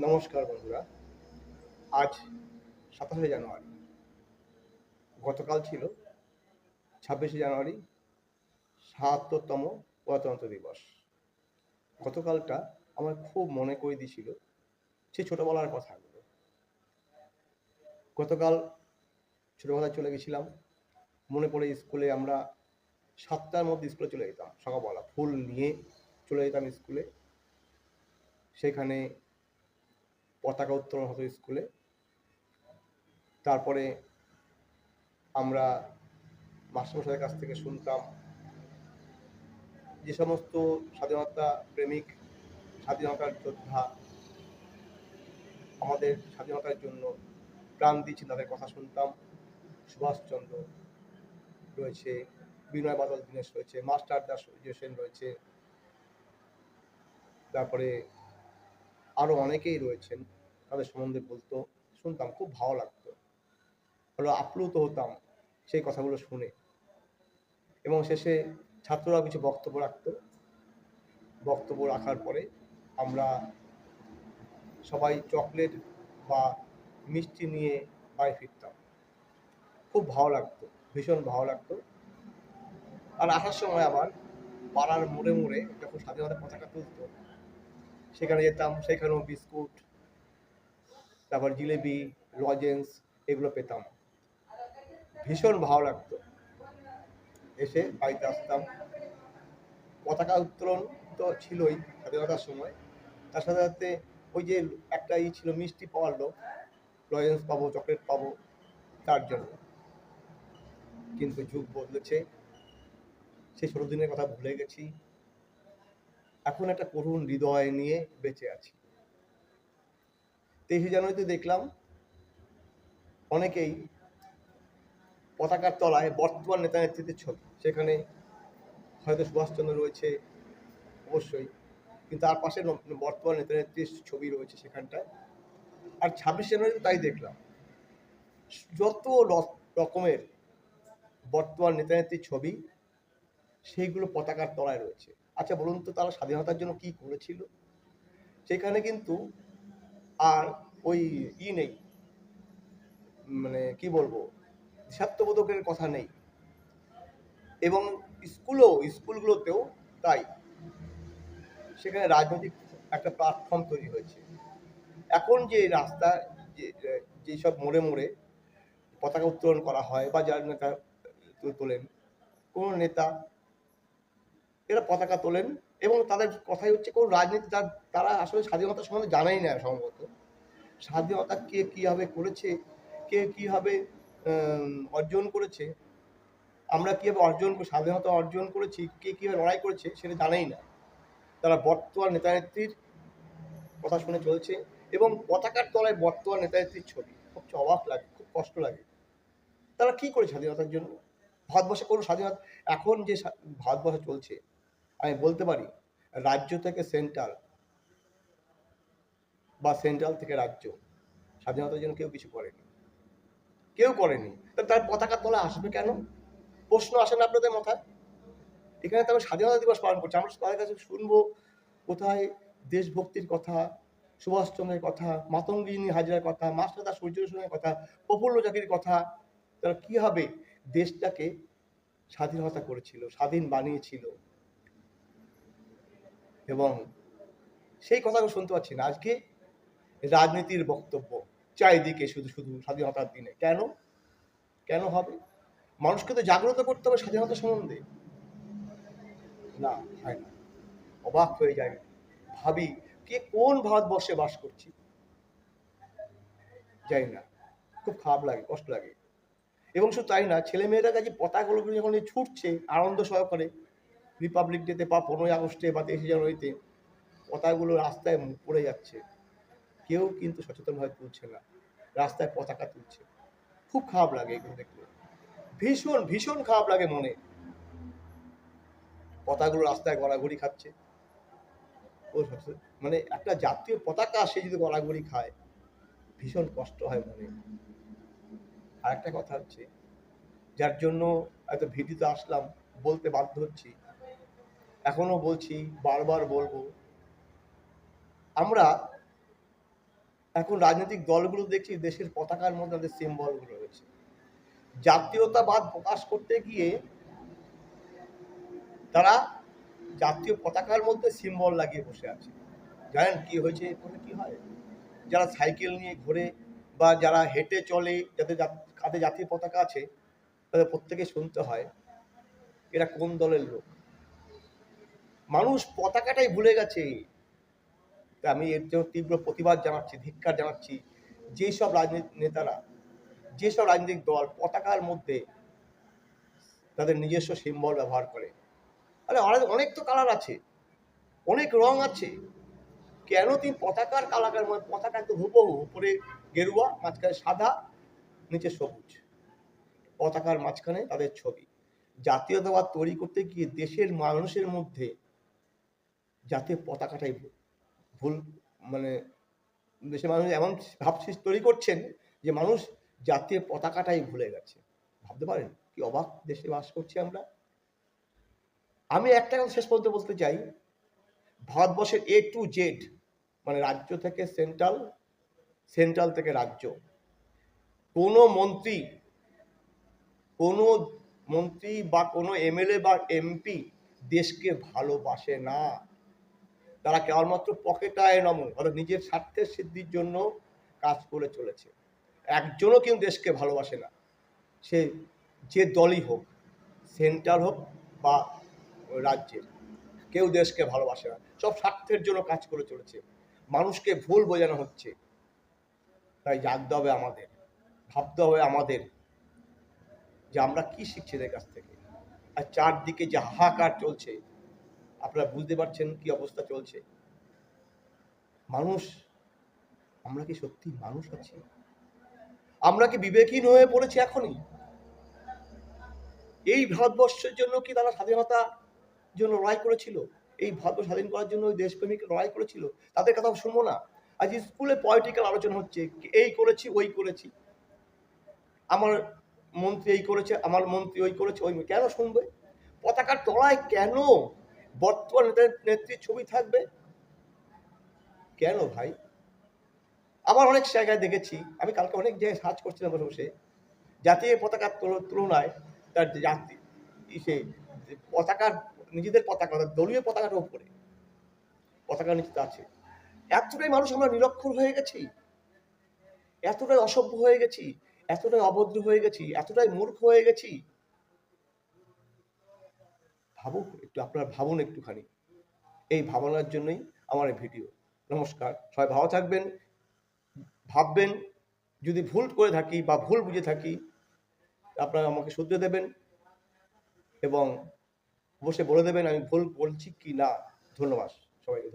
নমস্কার বন্ধুরা। আজ ২৭শে জানুয়ারি। গতকাল ছিল ২৬শে জানুয়ারি, ৭৭তম প্রজাতন্ত্র দিবস। গতকালটা আমার খুব মনে করে দিয়েছিল সেই ছোটবেলার কথাগুলো। গতকাল ছোটবেলায় চলে গেছিলাম। মনে পড়ে স্কুলে আমরা ৭টার মধ্যে স্কুলে চলে যেতাম। সকালবেলা ফুল নিয়ে চলে যেতাম স্কুলে। সেখানে পতাকা উত্তোলন হতো স্কুলে। তারপরে আমরা মাস্টারমশাইয়ের কাছ থেকে শুনতাম যে সমস্ত স্বাধীনতা প্রেমিক, স্বাধীনতার যোদ্ধা আমাদের স্বাধীনতার জন্য প্রাণ দিয়েছেন, তাদের কথা শুনতাম। সুভাষচন্দ্র রয়েছে, বিনয় বাদল দীনেশ রয়েছে, মাস্টার দাস সূর্য সেন রয়েছে, তারপরে আরও অনেকেই রয়েছেন। তাদের সম্বন্ধে বলতো, শুনতাম, খুব ভালো লাগতো। আপ্লুত হতাম সেই কথাগুলো শুনে। এবং শেষে ছাত্ররা কিছু বক্তব্য রাখতো। বক্তব্য রাখার পরে আমরা সবাই চকলেট বা মিষ্টি নিয়ে বাড়ি ফিরতাম। খুব ভালো লাগতো, ভীষণ ভালো লাগতো। আর আসার সময় আবার পাড়ার মোড়ে মোড়ে যখন স্বাধীনতা পতাকা তুলতো, সেখানে যেতাম। সেখানেও বিস্কুট, তারপর জিলেবি, লজেন্স এগুলো পেতাম। ভীষণ ভালো লাগতো। এসে বাড়িতে আসতাম। পতাকা উত্তোলন তো ছিলই স্বাধীনতার সময়, তার সাথে সাথে ওই যে একটা ছিল মিষ্টি পাওয়ার লোক, লজেন্স পাবো, চকলেট পাবো, তার জন্য। কিন্তু যুগ বদলেছে, সেই ছোট দিনের কথা ভুলে গেছি। এখন একটা করুণ হৃদয় নিয়ে বেঁচে আছি। ২৩শে জানুয়ারিতে দেখলাম অনেকেই পতাকার তলায় বর্তমান নেতা নেতৃত্বের ছবি। সেখানে হয়তো সুভাষচন্দ্র রয়েছে অবশ্যই, কিন্তু তার পাশে বর্তমান নেতা নেত্রীর ছবি রয়েছে সেখানটায়। আর ২৬শে জানুয়ারিতে তাই দেখলাম, যত রকমের বর্তমান নেতা নেত্রীর ছবি সেইগুলো পতাকার তলায় রয়েছে। আচ্ছা বলুন তো, তারা স্বাধীনতার জন্য কি করেছিল? সেখানে কিন্তু আর ওই নেই, মানে কি বলবো, দেশাত্মবোধকের কথা নেই। এবং স্কুলগুলোতেও তাই। সেখানে রাজনৈতিক একটা প্ল্যাটফর্ম তৈরি হয়েছে। এখন যে রাস্তা, যেসব মোড়ে মোড়ে পতাকা উত্তোলন করা হয় বা যার নেতা তোলেন, কোন নেতা এরা পতাকা তোলেন এবং তাদের কথাই হচ্ছে কোন রাজনীতি, তারা আসলে স্বাধীনতা সম্বন্ধে জানাই না সম্ভবত। স্বাধীনতা কে কীভাবে করেছে, কে কীভাবে অর্জন করেছে, আমরা কীভাবে স্বাধীনতা অর্জন করেছি, কে কীভাবে লড়াই করেছে সেটা জানেই না। তারা বর্তমান নেতা নেত্রীর কথা শুনে চলছে এবং পতাকার তলায় বর্তমান নেতা নেত্রীর ছবি। খুব অবাক লাগে, খুব কষ্ট লাগে। তারা কি করে স্বাধীনতার জন্য? ভারতবর্ষে কোনো স্বাধীনতা, এখন যে ভারতবর্ষ চলছে, আমি বলতে পারি রাজ্য থেকে সেন্ট্রাল বা সেন্ট্রাল থেকে রাজ্য, স্বাধীনতার জন্য কেউ কিছু করেনি, কেউ করেনি। তার পতাকার তলা আসবে কেন? প্রশ্ন আসে না আপনাদের মাথায়? এখানে তো আমরা স্বাধীনতা দিবস পালন করছি, আমরা তাদের কাছে শুনবো কোথায় দেশভক্তির কথা, সুভাষচন্দ্রের কথা, মাতঙ্গিনী হাজরার কথা, মাস্টার দাস সূর্য সেনের কথা, প্রফুল্ল চাকির কথা। তারা কিভাবে দেশটাকে স্বাধীনতা করেছিল, স্বাধীন বানিয়েছিল, এবং সেই কথাগুলো শুনতে পাচ্ছি না। আজকে রাজনীতির বক্তব্য চারিদিকে, শুধু শুধু স্বাধীনতার দিনে। কেন কেন হবে? মানুষকে তো জাগ্রত করতে হবে স্বাধীনতা সম্বন্ধে। না, হয় না। অবাক হয়ে যায়, ভাবি কে কোন ভারতবর্ষে বাস করছি, যাই না। খুব খারাপ লাগে, কষ্ট লাগে। এবং শুধু তাই না, ছেলেমেয়েরা কাছে পতাকাগুলো যখন ছুটছে আনন্দ সহকারে, রিপাবলিক ডেতে বা 15ই আগস্টে বা 23শে জানুয়ারিতে পতাকাগুলো রাস্তায় পড়ে যাচ্ছে, কেউ কিন্তু সচেতনভাবে তুলছে না, রাস্তায় পতাকা তুলছে। খুব খারাপ লাগে এগুলো দেখলে, ভীষণ ভীষণ খারাপ লাগে মনে। পতাকাগুলো রাস্তায় গড়াগড়ি খাচ্ছে। ও মানে একটা জাতীয় পতাকা সে যদি গড়াগড়ি খায়, ভীষণ কষ্ট হয় মনে। আর একটা কথা হচ্ছে, যার জন্য এত ভিডিওতে আসলাম, বলতে বাধ্য হচ্ছি, এখনো বলছি, বারবার বলবো, আমরা এখন রাজনৈতিক দলগুলো দেখছি দেশের পতাকার মধ্যে তাদের সিম্বলগুলো রয়েছে। জাতীয়তাবাদ প্রকাশ করতে গিয়ে তারা জাতীয় পতাকার মধ্যে সিম্বল লাগিয়ে বসে আছে। জানেন কি হয়েছে? এরপরে কি হয়? যারা সাইকেল নিয়ে ঘোরে বা যারা হেঁটে চলে, যাদের কাঁধে জাতীয় পতাকা আছে, তাদের প্রত্যেকে শুনতে হয় এরা কোন দলের লোক। মানুষ পতাকাটাই ভুলে গেছে। আমি এর জন্য তীব্র প্রতিবাদ জানাচ্ছি, ধিক্কার জানাচ্ছি। যেসব রাজনীতি নেতারা, যেসব রাজনৈতিক দল পতাকার মধ্যে তাদের নিজস্ব সিম্বল ব্যবহার করে, আরে অনেক তো কালার আছে, অনেক রং আছে, কেন তুমি পতাকার কালারের মধ্যে পতাকা তো হুবহু, উপরে গেরুয়া, মাঝখানে সাদা, নিচে সবুজ, পতাকার মাঝখানে তাদের ছবি। জাতীয়তাবাদ তৈরি করতে গিয়ে দেশের মানুষের মধ্যে জাতীয় পতাকাটাই ভুল, মানে দেশের মানুষ এমন ভাব তৈরি করছেন যে মানুষ জাতীয় পতাকাটাই ভুলে গেছে। ভাবতে পারেন কি অবাক দেশে বাস করছি আমরা। আমি একটা কথা শেষ পর্যন্ত বলতে চাই, ভারতবর্ষের A to Z, মানে রাজ্য থেকে সেন্ট্রাল, সেন্ট্রাল থেকে রাজ্য, কোনো মন্ত্রী বা কোনো MLA বা MP দেশকে ভালোবাসে না। তারা কেবলমাত্র পকেটায় নমন, অর্থাৎ নিজের স্বার্থের সিদ্ধির জন্য কাজ করে চলেছে। একজনও কিন্তু দেশকে ভালোবাসে না, সে যে দলই হোক, সেন্ট্রাল হোক বা রাজ্যের, কেউ দেশকে ভালোবাসে না। সব স্বার্থের জন্য কাজ করে চলেছে, মানুষকে ভুল বোঝানো হচ্ছে। তাই জাগতে হবে আমাদের, ভাবতে হবে আমাদের যে আমরা কি শিখছি এদের কাছ থেকে। আর চারদিকে যে হাহাকার চলছে, আপনারা বুঝতে পারছেন কি অবস্থা চলছে। মানুষ, আমরা কি সত্যি মানুষ আছি? আমরা কি বিবেকহীন হয়ে পড়েছি এখনই? এই ভারতবর্ষের জন্য কি তারা স্বাধীনতার জন্য লড়াই করেছিল? এই ভারতবর্ষ স্বাধীন করার জন্য ওই দেশপ্রেমিক লড়াই করেছিল? তাদের কথা শুনবো না? আজ স্কুলে পলিটিক্যাল আলোচনা হচ্ছে, এই করেছি ওই করেছি, আমার মন্ত্রী এই করেছে, আমার মন্ত্রী ওই করেছে, ওই কেন শুনবে? পতাকার তলায় কেন বর্তমান নেত্রীর ছবি থাকবে? কেন ভাই? আবার অনেক জায়গায় দেখেছি, আমি কালকে অনেক জায়গায় সার্চ করছিলাম বসে বসে, জাতীয় পতাকার তুলনায় তার জাতি সে পতাকার, নিজেদের পতাকা, দলীয় পতাকাটা উপরে, পতাকার নিচে আছে। এতটাই মানুষ আমরা নিরক্ষর হয়ে গেছি, এতটাই অসভ্য হয়ে গেছি, এতটাই অভদ্র হয়ে গেছি, এতটাই মূর্খ হয়ে গেছি। ভাবুন একটু, আপনারা ভাবুন একটুখানি। এই ভাবনার জন্যই আমার এই ভিডিও। নমস্কার, সবাই ভালো থাকবেন, ভাববেন। যদি ভুল করে থাকি বা ভুল বুঝে থাকি, আপনারা আমাকে শুধরে দেবেন এবং বসে বলে দেবেন আমি ভুল বলছি কি না। ধন্যবাদ সবাইকে।